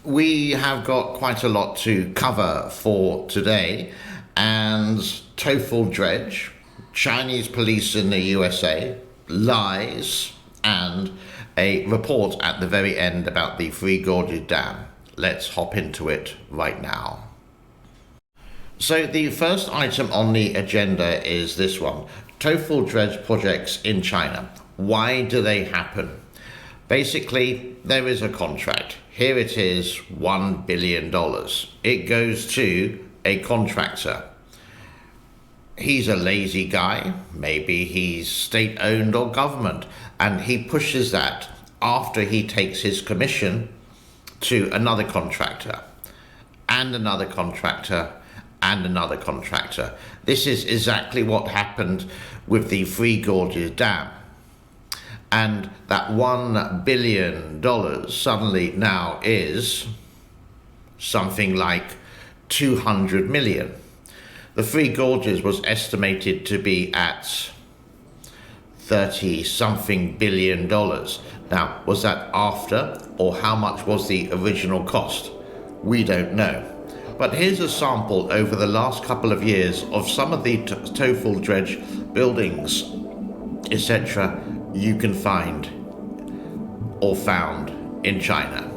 we have got quite a lot to cover for today, and Tofu Dreg, Chinese police in the USA, lies, and a report at the very end about the Three Gorges Dam. Let's hop into it right now. So the first item on the agenda is this one: Tofu Dreg projects in China. Why do they happen? Basically, there is a contract. Here it is, $1 billion. It goes to a contractor. He's a lazy guy, maybe he's state-owned or government, and he pushes that after he takes his commission to another contractor, and another contractor, and another contractor. This is exactly what happened with the Three Gorges Dam. And that $1 billion suddenly now is something like 200 million. The Three Gorges was estimated to be at 30-something billion dollars. Now, was that after, or how much was the original cost? We don't know. But here's a sample over the last couple of years of some of the Tofu Dreg buildings, etc., you can find or found in China.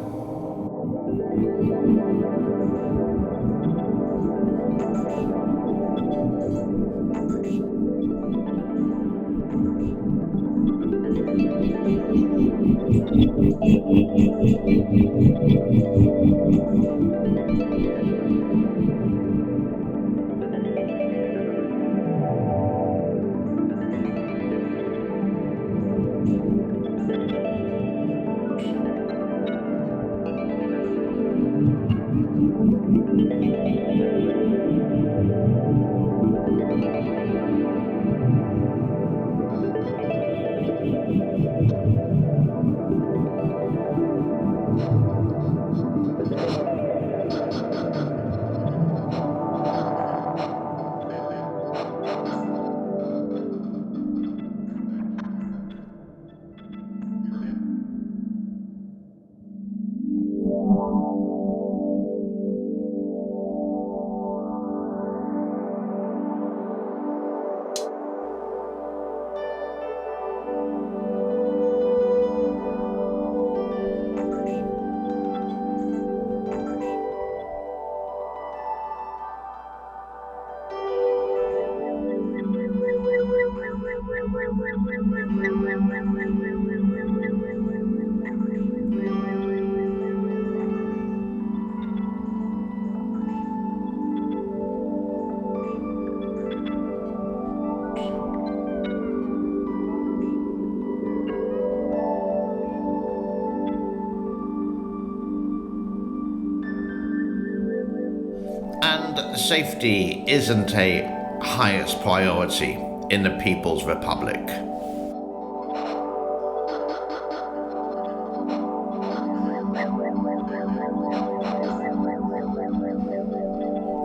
And safety isn't a highest priority in the People's Republic.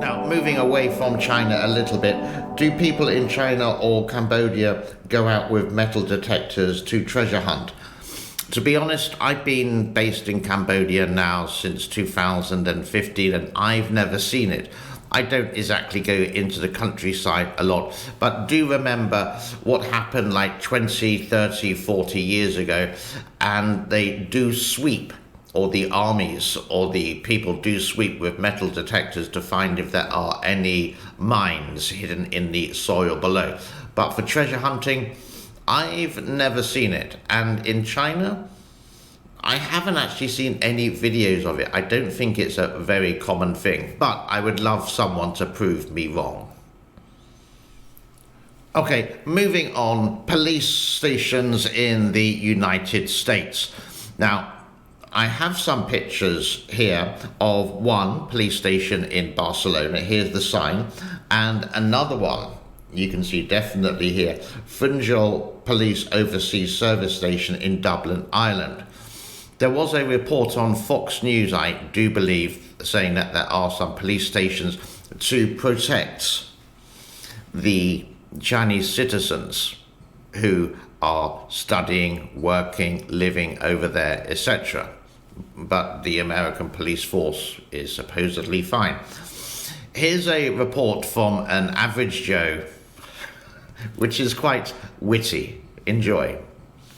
Now, moving away from China a little bit, do people in China or Cambodia go out with metal detectors to treasure hunt? To be honest, I've been based in Cambodia now since 2015 and I've never seen it. I don't exactly go into the countryside a lot, but do remember what happened like 20, 30, 40 years ago, and they do sweep, or the armies or the people do sweep with metal detectors to find if there are any mines hidden in the soil below. But for treasure hunting, I've never seen it, and in China, I haven't actually seen any videos of it. I don't think it's a very common thing, but I would love someone to prove me wrong. Okay, moving on, police stations in the United States. Now, I have some pictures here of one police station in Barcelona. Here's the sign, and another one. You can see definitely here, Fringell Police Overseas Service Station in Dublin, Ireland. There was a report on Fox News, I do believe, saying that there are some police stations to protect the Chinese citizens who are studying, working, living over there, etc. but the American police force is supposedly fine. Here's a report from an average Joe, which is quite witty. Enjoy.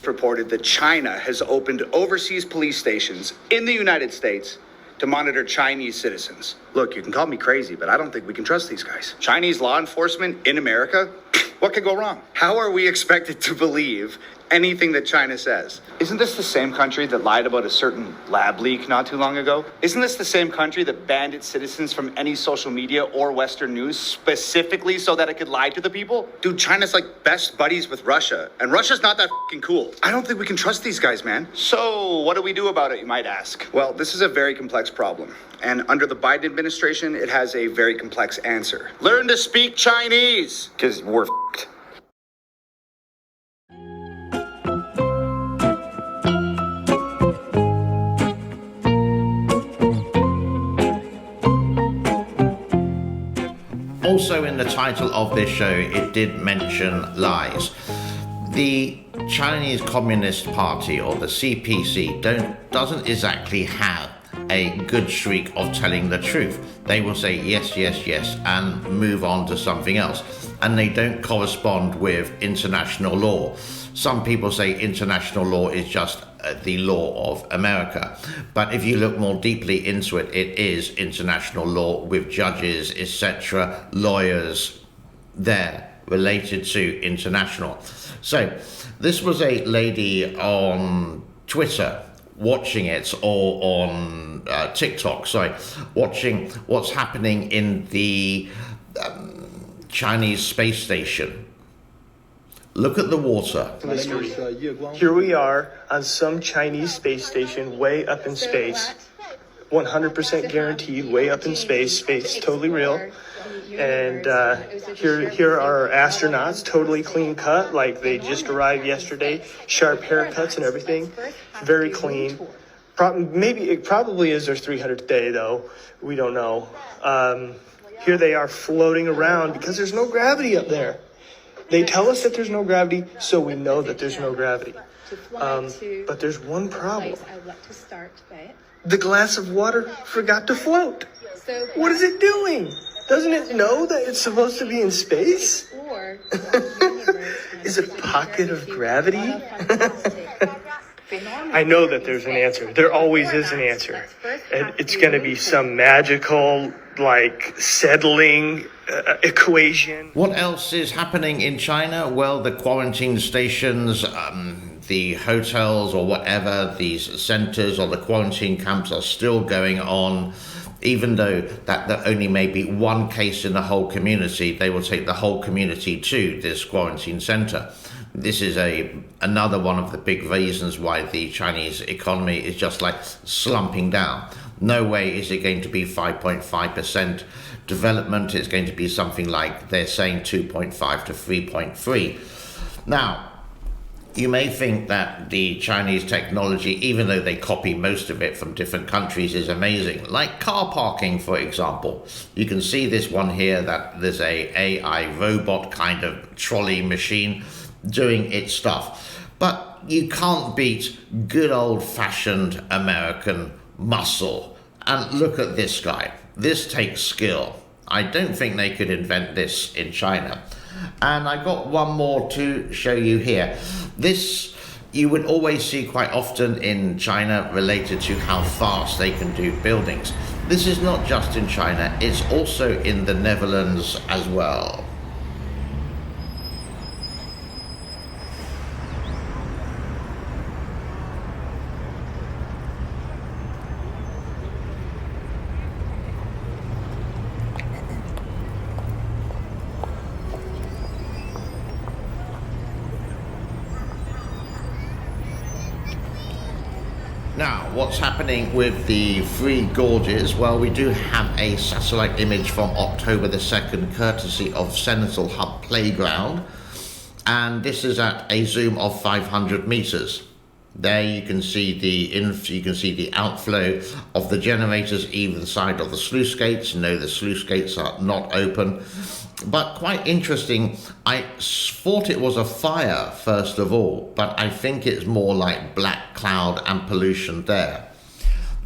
Reported that China has opened overseas police stations in the United States to monitor Chinese citizens. Look, you can call me crazy, but I don't think we can trust these guys. Chinese law enforcement in America? What could go wrong? How are we expected to believe anything that China says? Isn't this the same country that lied about a certain lab leak not too long ago? Isn't this the same country that banned its citizens from any social media or Western news specifically so that it could lie to the people? Dude, China's like best buddies with Russia, and Russia's not that fucking cool. I don't think we can trust these guys, man. So what do we do about it, you might ask? Well, this is a very complex problem, and under the Biden administration, it has a very complex answer. Learn to speak Chinese, because we're fucked. Also in the title of this show, it did mention lies. The Chinese Communist Party, or the CPC, doesn't exactly have a good streak of telling the truth. They will say yes, yes, yes, and move on to something else. And they don't correspond with international law. Some people say international law is just the law of America. But if you look more deeply into it, it is international law with judges, etc., lawyers there related to international. So this was a lady on Twitter watching it, or on TikTok, watching what's happening in the Chinese space station. Look at the water. Mystery. Here we are on some Chinese space station way up in space. 100% guaranteed, way up in space. Space totally real. And here are our astronauts, totally clean cut, like they just arrived yesterday. Sharp haircuts and everything. Very clean. It probably is their 300th day, though. We don't know. Here they are floating around because there's no gravity up there. They tell us that there's no gravity, so we know that there's no gravity. But there's one problem. The glass of water forgot to float. What is it doing? Doesn't it know that it's supposed to be in space? Is it a pocket of gravity? I know that there's an answer. There always is an answer. And it's going to be some magical, settling equation. What else is happening in China? Well, the quarantine stations, the hotels or whatever, these centers or the quarantine camps are still going on. Even though that there only may be one case in the whole community, they will take the whole community to this quarantine center. This is another one of the big reasons why the Chinese economy is just slumping down. No way is it going to be 5.5% development. It's going to be something like they're saying 2.5 to 3.3. Now, you may think that the Chinese technology, even though they copy most of it from different countries, is amazing. Like car parking, for example. You can see this one here, that there's a AI robot kind of trolley machine doing its stuff. But you can't beat good old-fashioned American muscle. And look at this guy. This takes skill. I don't think they could invent this in China. And I got one more to show you here. This you would always see quite often in China related to how fast they can do buildings. This is not just in China, it's also in the Netherlands as well. Now, what's happening with the three Gorges? Well, we do have a satellite image from October the 2nd, courtesy of Senegal Hub Playground. And this is at a zoom of 500 meters. There you can see the outflow of the generators either side of the sluice gates. No, the sluice gates are not open. But quite interesting, I thought it was a fire first of all, but I think it's more like black cloud and pollution there.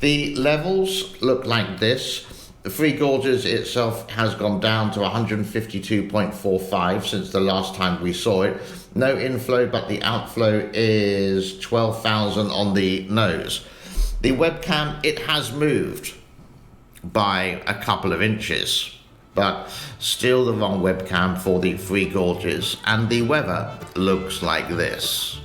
The levels look like this. The Three Gorges itself has gone down to 152.45 since the last time we saw it. No inflow, but the outflow is 12,000 on the nose. The webcam, it has moved by a couple of inches, but still the wrong webcam for the Three Gorges, and the weather looks like this.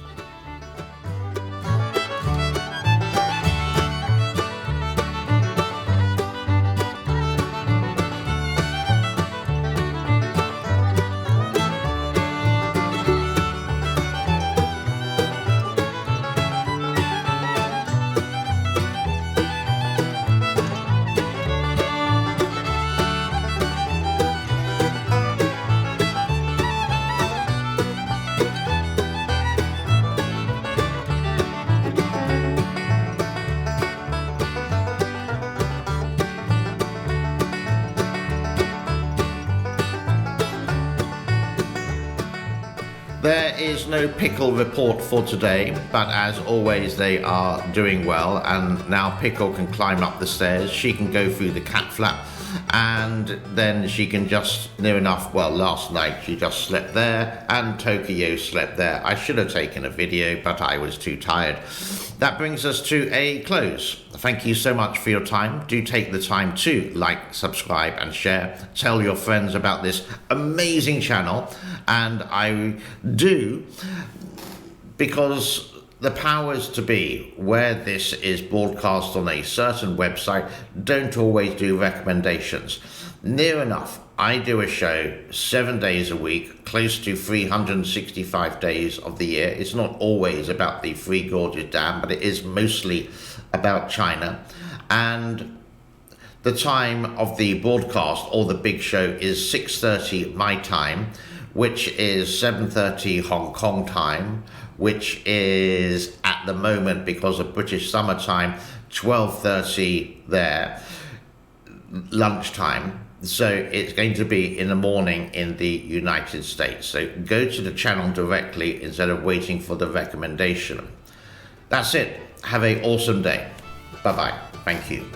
There is no Pickle report for today, but as always they are doing well, and now Pickle can climb up the stairs, she can go through the cat flap, and then she can just, near enough, well, last night she just slept there, and Tokyo slept there. I should have taken a video, but I was too tired. That brings us to a close. Thank you so much for your time. Do take the time to like, subscribe and share. Tell your friends about this amazing channel. And I do, because the powers to be, where this is broadcast on a certain website, don't always do recommendations. Near enough, I do a show 7 days a week, close to 365 days of the year. It's not always about the Three Gorges Dam, but it is mostly about China. And the time of the broadcast, or the big show, is 6:30 my time, which is 7:30 Hong Kong time, which is at the moment, because of British summertime, 12:30 there, lunchtime. So it's going to be in the morning in the United States. So go to the channel directly instead of waiting for the recommendation. That's it. Have an awesome day. Bye-bye. Thank you.